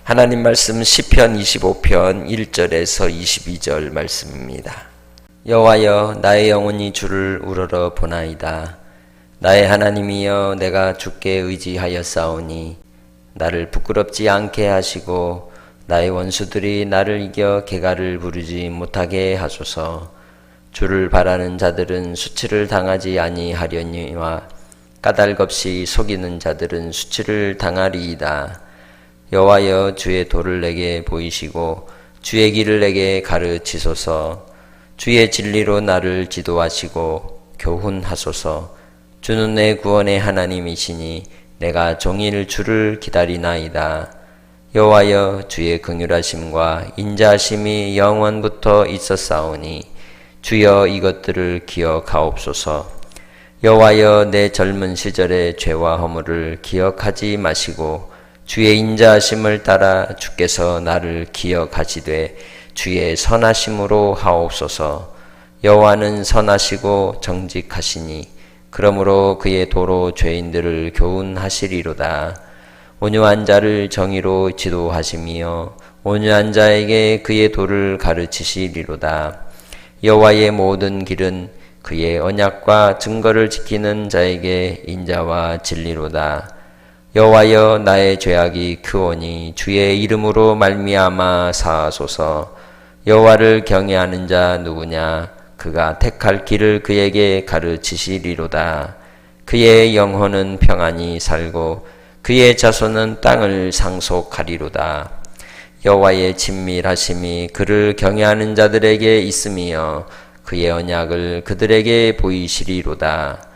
하나님 말씀 시편 25편 1절에서 22절 말씀입니다. 여호와여, 나의 영혼이 주를 우러러 보나이다. 나의 하나님이여, 내가 주께 의지하였사오니 나를 부끄럽지 않게 하시고 나의 원수들이 나를 이겨 개가를 부르지 못하게 하소서. 주를 바라는 자들은 수치를 당하지 아니하려니와 까닭없이 속이는 자들은 수치를 당하리이다. 여호와여, 주의 도를 내게 보이시고 주의 길을 내게 가르치소서. 주의 진리로 나를 지도하시고 교훈하소서. 주는 내 구원의 하나님이시니 내가 종일 주를 기다리나이다. 여호와여, 주의 긍휼하심과 인자하심이 영원부터 있었사오니 주여 이것들을 기억하옵소서. 여호와여, 내 젊은 시절의 죄와 허물을 기억하지 마시고 주의 인자하심을 따라 주께서 나를 기억하시되 주의 선하심으로 하옵소서. 여호와는 선하시고 정직하시니 그러므로 그의 도로 죄인들을 교훈하시리로다. 온유한 자를 정의로 지도하시며 온유한 자에게 그의 도를 가르치시리로다. 여호와의 모든 길은 그의 언약과 증거를 지키는 자에게 인자와 진리로다. 여호와여, 나의 죄악이 크오니 주의 이름으로 말미암아 사하소서. 여호와를 경외하는 자 누구냐? 그가 택할 길을 그에게 가르치시리로다. 그의 영혼은 평안히 살고 그의 자손은 땅을 상속하리로다. 여호와의 친밀하심이 그를 경외하는 자들에게 있으며 그의 언약을 그들에게 보이시리로다.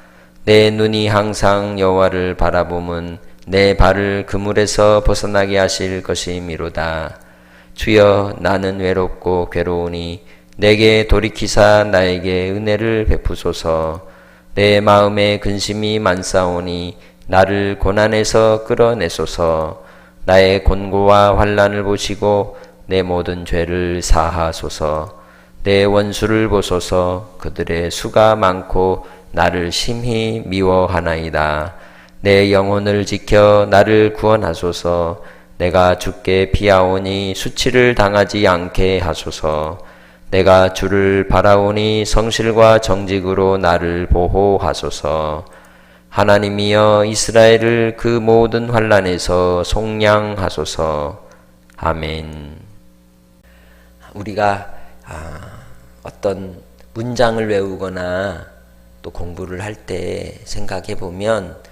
내 눈이 항상 여호와를 바라보면 내 발을 그물에서 벗어나게 하실 것이미로다. 주여, 나는 외롭고 괴로우니 내게 돌이키사 나에게 은혜를 베푸소서. 내 마음에 근심이 많사오니 나를 고난에서 끌어내소서. 나의 곤고와 환난을 보시고 내 모든 죄를 사하소서. 내 원수를 보소서. 그들의 수가 많고 나를 심히 미워하나이다. 내 영혼을 지켜 나를 구원하소서. 내가 주께 피하오니 수치를 당하지 않게 하소서. 내가 주를 바라오니 성실과 정직으로 나를 보호하소서. 하나님이여, 이스라엘을 그 모든 환난에서 속량하소서. 아멘. 우리가 어떤 문장을 외우거나 또 공부를 할 때 생각해 보면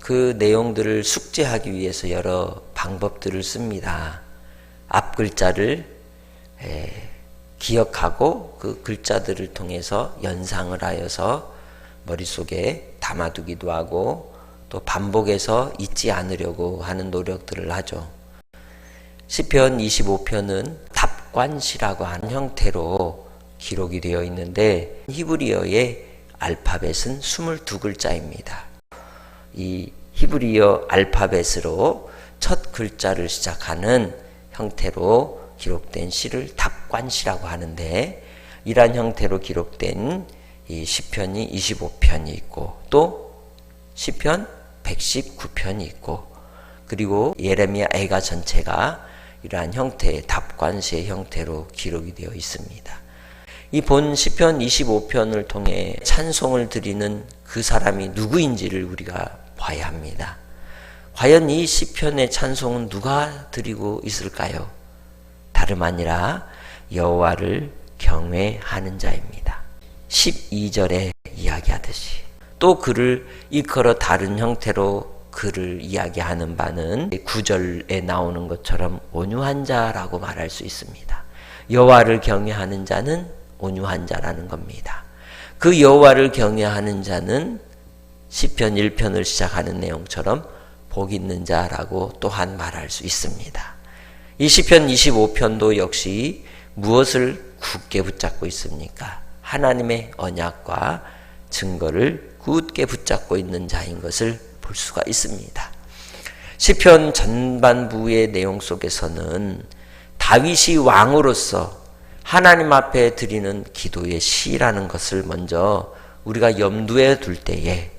그 내용들을 숙지하기 위해서 여러 방법들을 씁니다. 앞 글자를 기억하고 그 글자들을 통해서 연상을 하여서 머릿속에 담아두기도 하고 또 반복해서 잊지 않으려고 하는 노력들을 하죠. 시편 25편은 답관시라고 하는 형태로 기록이 되어 있는데 히브리어의 알파벳은 22글자입니다. 이 히브리어 알파벳으로 첫 글자를 시작하는 형태로 기록된 시를 답관시라고 하는데, 이러한 형태로 기록된 이 시편이 25편이 있고 또 시편 119편이 있고, 그리고 예레미야 애가 전체가 이러한 형태의 답관시의 형태로 기록이 되어 있습니다. 이 본 시편 25편을 통해 찬송을 드리는 그 사람이 누구인지를 우리가 봐야 합니다. 과연 이 시편의 찬송은 누가 드리고 있을까요? 다름 아니라 여호와를 경외하는 자입니다. 12절에 이야기하듯이 또 그를 일컬어 다른 형태로 그를 이야기하는 바는 9절에 나오는 것처럼 온유한 자라고 말할 수 있습니다. 여호와를 경외하는 자는 온유한 자라는 겁니다. 그 여호와를 경외하는 자는 시편 1편을 시작하는 내용처럼 복 있는 자라고 또한 말할 수 있습니다. 이 시편 25편도 역시 무엇을 굳게 붙잡고 있습니까? 하나님의 언약과 증거를 굳게 붙잡고 있는 자인 것을 볼 수가 있습니다. 시편 전반부의 내용 속에서는 다윗이 왕으로서 하나님 앞에 드리는 기도의 시라는 것을 먼저 우리가 염두에 둘 때에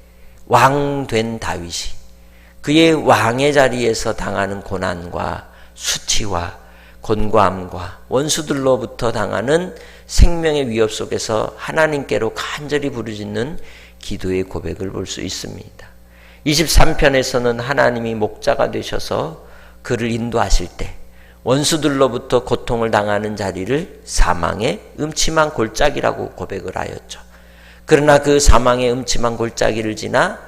왕된 다윗이 그의 왕의 자리에서 당하는 고난과 수치와 곤고함과 원수들로부터 당하는 생명의 위협 속에서 하나님께로 간절히 부르짖는 기도의 고백을 볼 수 있습니다. 23편에서는 하나님이 목자가 되셔서 그를 인도하실 때 원수들로부터 고통을 당하는 자리를 사망의 음침한 골짜기라고 고백을 하였죠. 그러나 그 사망의 음침한 골짜기를 지나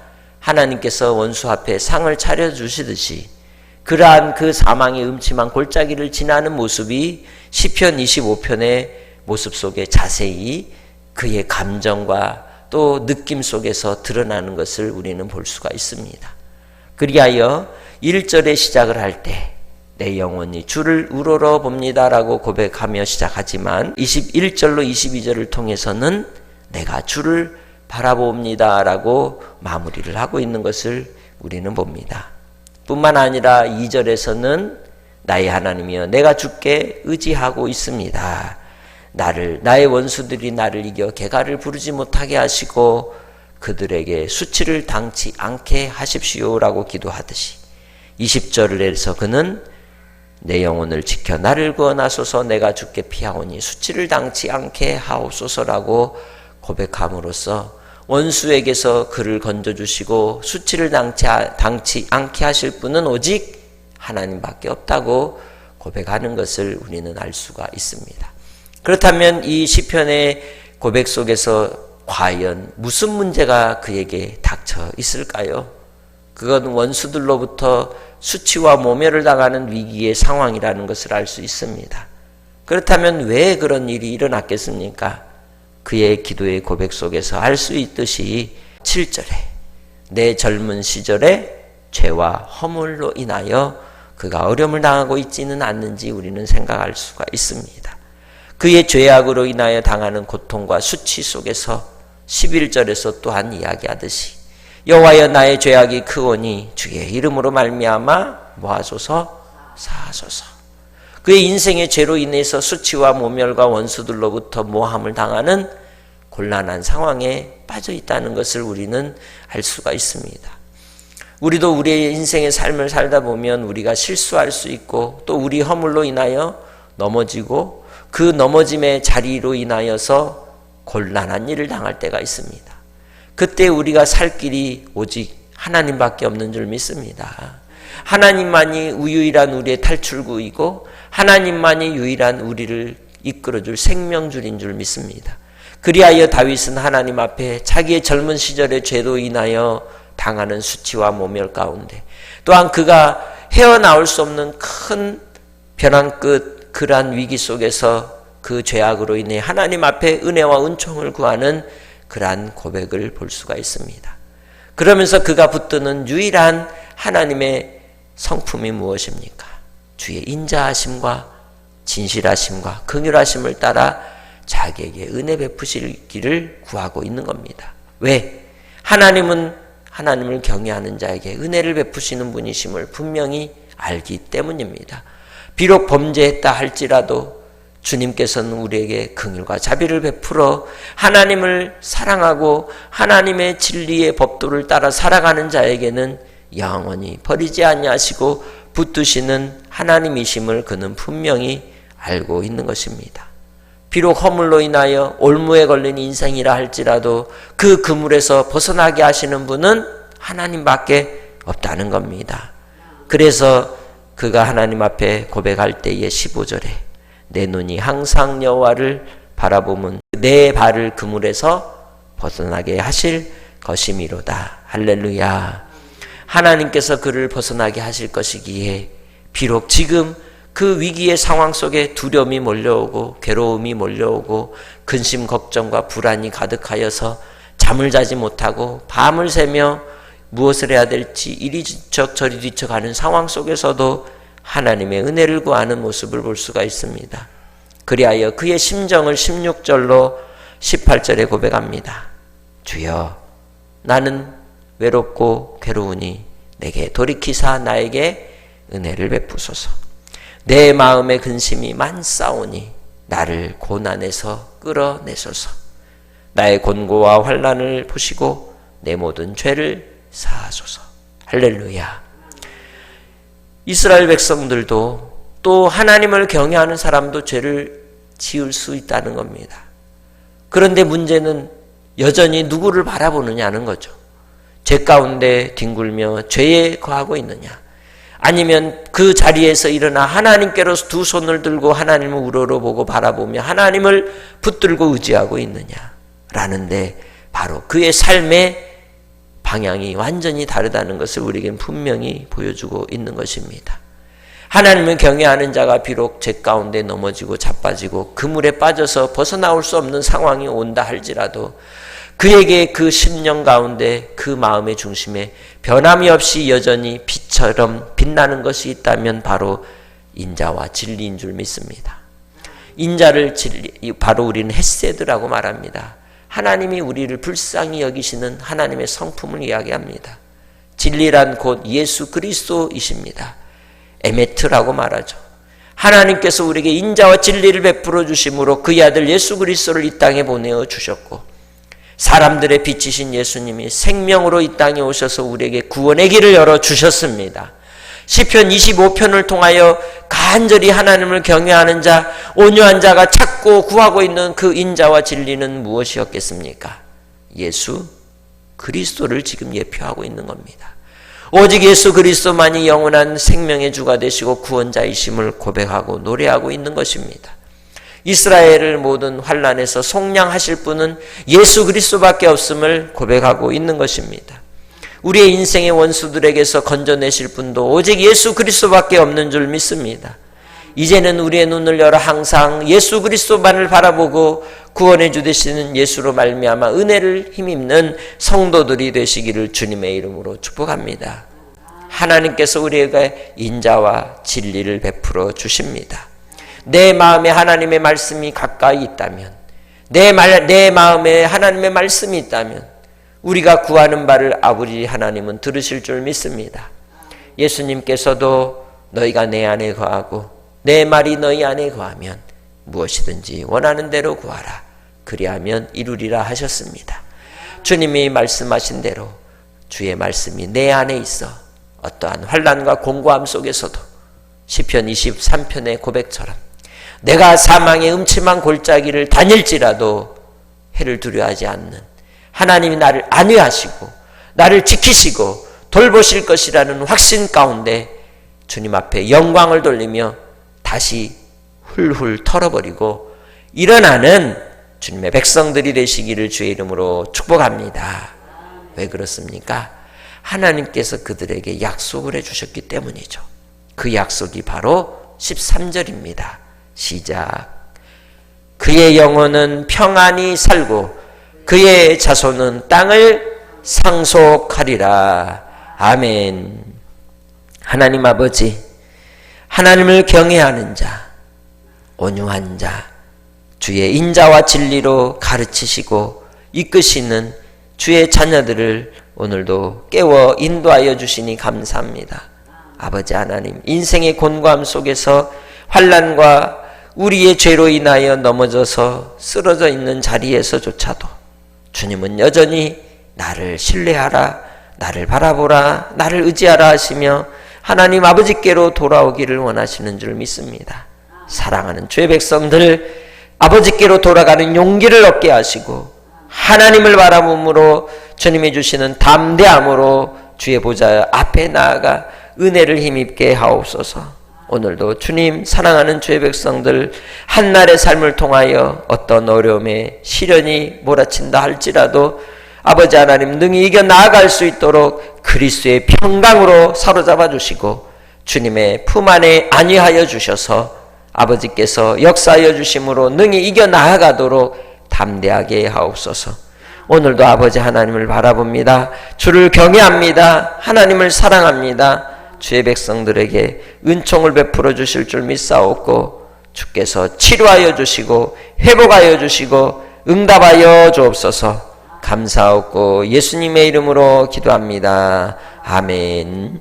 하나님께서 원수 앞에 상을 차려주시듯이 그러한 그 사망의 음침한 골짜기를 지나는 모습이 시편 25편의 모습 속에 자세히 그의 감정과 또 느낌 속에서 드러나는 것을 우리는 볼 수가 있습니다. 그리하여 1절에 시작을 할 때 내 영혼이 주를 우러러 봅니다라고 고백하며 시작하지만 21절로 22절을 통해서는 내가 주를 바라봅니다라고 마무리를 하고 있는 것을 우리는 봅니다. 뿐만 아니라 2절에서는 나의 하나님이여 내가 주께 의지하고 있습니다. 나의 원수들이 나를 이겨 개가를 부르지 못하게 하시고 그들에게 수치를 당치 않게 하십시오라고 기도하듯이 20절을 해서 그는 내 영혼을 지켜 나를 구원하소서 내가 주께 피하오니 수치를 당치 않게 하옵소서라고 고백함으로써 원수에게서 그를 건져주시고 수치를 당치 않게 하실 분은 오직 하나님밖에 없다고 고백하는 것을 우리는 알 수가 있습니다. 그렇다면 이 시편의 고백 속에서 과연 무슨 문제가 그에게 닥쳐 있을까요? 그건 원수들로부터 수치와 모멸을 당하는 위기의 상황이라는 것을 알 수 있습니다. 그렇다면 왜 그런 일이 일어났겠습니까? 그의 기도의 고백 속에서 알 수 있듯이 7절에 내 젊은 시절에 죄와 허물로 인하여 그가 어려움을 당하고 있지는 않는지 우리는 생각할 수가 있습니다. 그의 죄악으로 인하여 당하는 고통과 수치 속에서 11절에서 또한 이야기하듯이 여호와여 나의 죄악이 크오니 주의 이름으로 말미암아 뭐하소서 사하소서. 그의 인생의 죄로 인해서 수치와 모멸과 원수들로부터 모함을 당하는 곤란한 상황에 빠져 있다는 것을 우리는 알 수가 있습니다. 우리도 우리의 인생의 삶을 살다 보면 우리가 실수할 수 있고 또 우리 허물로 인하여 넘어지고 그 넘어짐의 자리로 인하여서 곤란한 일을 당할 때가 있습니다. 그때 우리가 살 길이 오직 하나님밖에 없는 줄 믿습니다. 하나님만이 유일한 우리의 탈출구이고 하나님만이 유일한 우리를 이끌어줄 생명줄인 줄 믿습니다. 그리하여 다윗은 하나님 앞에 자기의 젊은 시절의 죄로 인하여 당하는 수치와 모멸 가운데 또한 그가 헤어나올 수 없는 큰 벼랑 끝 그러한 위기 속에서 그 죄악으로 인해 하나님 앞에 은혜와 은총을 구하는 그러한 고백을 볼 수가 있습니다. 그러면서 그가 붙드는 유일한 하나님의 성품이 무엇입니까? 주의 인자하심과 진실하심과 긍휼하심을 따라 자기에게 은혜 베푸시기를 구하고 있는 겁니다. 왜? 하나님은 하나님을 경외하는 자에게 은혜를 베푸시는 분이심을 분명히 알기 때문입니다. 비록 범죄했다 할지라도 주님께서는 우리에게 긍휼과 자비를 베풀어 하나님을 사랑하고 하나님의 진리의 법도를 따라 살아가는 자에게는 영원히 버리지 아니하시고 붙드시는 하나님이심을 그는 분명히 알고 있는 것입니다. 비록 허물로 인하여 올무에 걸린 인생이라 할지라도 그 그물에서 벗어나게 하시는 분은 하나님밖에 없다는 겁니다. 그래서 그가 하나님 앞에 고백할 때의 15절에 내 눈이 항상 여호와를 바라보면 내 발을 그물에서 벗어나게 하실 것이미로다. 할렐루야. 하나님께서 그를 벗어나게 하실 것이기에 비록 지금 그 위기의 상황 속에 두려움이 몰려오고 괴로움이 몰려오고 근심 걱정과 불안이 가득하여서 잠을 자지 못하고 밤을 새며 무엇을 해야 될지 이리 뒤척 저리 뒤척하는 상황 속에서도 하나님의 은혜를 구하는 모습을 볼 수가 있습니다. 그리하여 그의 심정을 16절로 18절에 고백합니다. 주여 나는 외롭고 괴로우니 내게 돌이키사 나에게 은혜를 베푸소서. 내 마음의 근심이 많사오니 나를 고난에서 끌어내소서. 나의 곤고와 환난을 보시고 내 모든 죄를 사하소서. 할렐루야. 이스라엘 백성들도 또 하나님을 경외하는 사람도 죄를 지을 수 있다는 겁니다. 그런데 문제는 여전히 누구를 바라보느냐는 거죠. 죄 가운데 뒹굴며 죄에 거하고 있느냐, 아니면 그 자리에서 일어나 하나님께로 두 손을 들고 하나님을 우러러보고 바라보며 하나님을 붙들고 의지하고 있느냐라는데, 바로 그의 삶의 방향이 완전히 다르다는 것을 우리에겐 분명히 보여주고 있는 것입니다. 하나님을 경외하는 자가 비록 죄 가운데 넘어지고 자빠지고 그물에 빠져서 벗어나올 수 없는 상황이 온다 할지라도 그에게 그 심령 가운데 그 마음의 중심에 변함이 없이 여전히 빛처럼 빛나는 것이 있다면 바로 인자와 진리인 줄 믿습니다. 인자를 바로 우리는 헤세드라고 말합니다. 하나님이 우리를 불쌍히 여기시는 하나님의 성품을 이야기합니다. 진리란 곧 예수 그리스도이십니다. 에메트라고 말하죠. 하나님께서 우리에게 인자와 진리를 베풀어 주심으로 그의 아들 예수 그리스도를 이 땅에 보내어 주셨고, 사람들의 빛이신 예수님이 생명으로 이 땅에 오셔서 우리에게 구원의 길을 열어 주셨습니다. 시편 25편을 통하여 간절히 하나님을 경외하는 자, 온유한 자가 찾고 구하고 있는 그 인자와 진리는 무엇이었겠습니까? 예수 그리스도를 지금 예표하고 있는 겁니다. 오직 예수 그리스도만이 영원한 생명의 주가 되시고 구원자이심을 고백하고 노래하고 있는 것입니다. 이스라엘을 모든 환난에서 속량하실 분은 예수 그리스도밖에 없음을 고백하고 있는 것입니다. 우리의 인생의 원수들에게서 건져내실 분도 오직 예수 그리스도밖에 없는 줄 믿습니다. 이제는 우리의 눈을 열어 항상 예수 그리스도만을 바라보고 구원해 주시는 예수로 말미암아 은혜를 힘입는 성도들이 되시기를 주님의 이름으로 축복합니다. 하나님께서 우리에게 인자와 진리를 베풀어 주십니다. 내 마음에 하나님의 말씀이 가까이 있다면, 내 마음에 하나님의 말씀이 있다면 우리가 구하는 바를 아버지 하나님은 들으실 줄 믿습니다. 예수님께서도 너희가 내 안에 거하고 내 말이 너희 안에 거하면 무엇이든지 원하는 대로 구하라, 그리하면 이루리라 하셨습니다. 주님이 말씀하신 대로 주의 말씀이 내 안에 있어 어떠한 환난과 공고함 속에서도 시편 23편의 고백처럼 내가 사망의 음침한 골짜기를 다닐지라도 해를 두려워하지 않는 하나님이 나를 안위하시고 나를 지키시고 돌보실 것이라는 확신 가운데 주님 앞에 영광을 돌리며 다시 훌훌 털어버리고 일어나는 주님의 백성들이 되시기를 주의 이름으로 축복합니다. 왜 그렇습니까? 하나님께서 그들에게 약속을 해주셨기 때문이죠. 그 약속이 바로 13절입니다. 시작. 그의 영혼은 평안히 살고 그의 자손은 땅을 상속하리라. 아멘. 하나님 아버지, 하나님을 경외하는 자, 온유한 자, 주의 인자와 진리로 가르치시고 이끄시는 주의 자녀들을 오늘도 깨워 인도하여 주시니 감사합니다. 아버지 하나님, 인생의 곤고함 속에서 환난과 우리의 죄로 인하여 넘어져서 쓰러져 있는 자리에서조차도 주님은 여전히 나를 신뢰하라, 나를 바라보라, 나를 의지하라 하시며 하나님 아버지께로 돌아오기를 원하시는 줄 믿습니다. 사랑하는 주의 백성들, 아버지께로 돌아가는 용기를 얻게 하시고 하나님을 바라봄으로 주님이 주시는 담대함으로 주의 보좌 앞에 나아가 은혜를 힘입게 하옵소서. 오늘도 주님 사랑하는 주의 백성들 한날의 삶을 통하여 어떤 어려움에 시련이 몰아친다 할지라도 아버지 하나님 능히 이겨 나아갈 수 있도록 그리스도의 평강으로 사로잡아 주시고 주님의 품 안에 안위하여 주셔서 아버지께서 역사하여 주심으로 능히 이겨 나아가도록 담대하게 하옵소서. 오늘도 아버지 하나님을 바라봅니다. 주를 경외합니다. 하나님을 사랑합니다. 주의 백성들에게 은총을 베풀어 주실 줄 믿사옵고 주께서 치료하여 주시고 회복하여 주시고 응답하여 주옵소서. 감사하옵고 예수님의 이름으로 기도합니다. 아멘.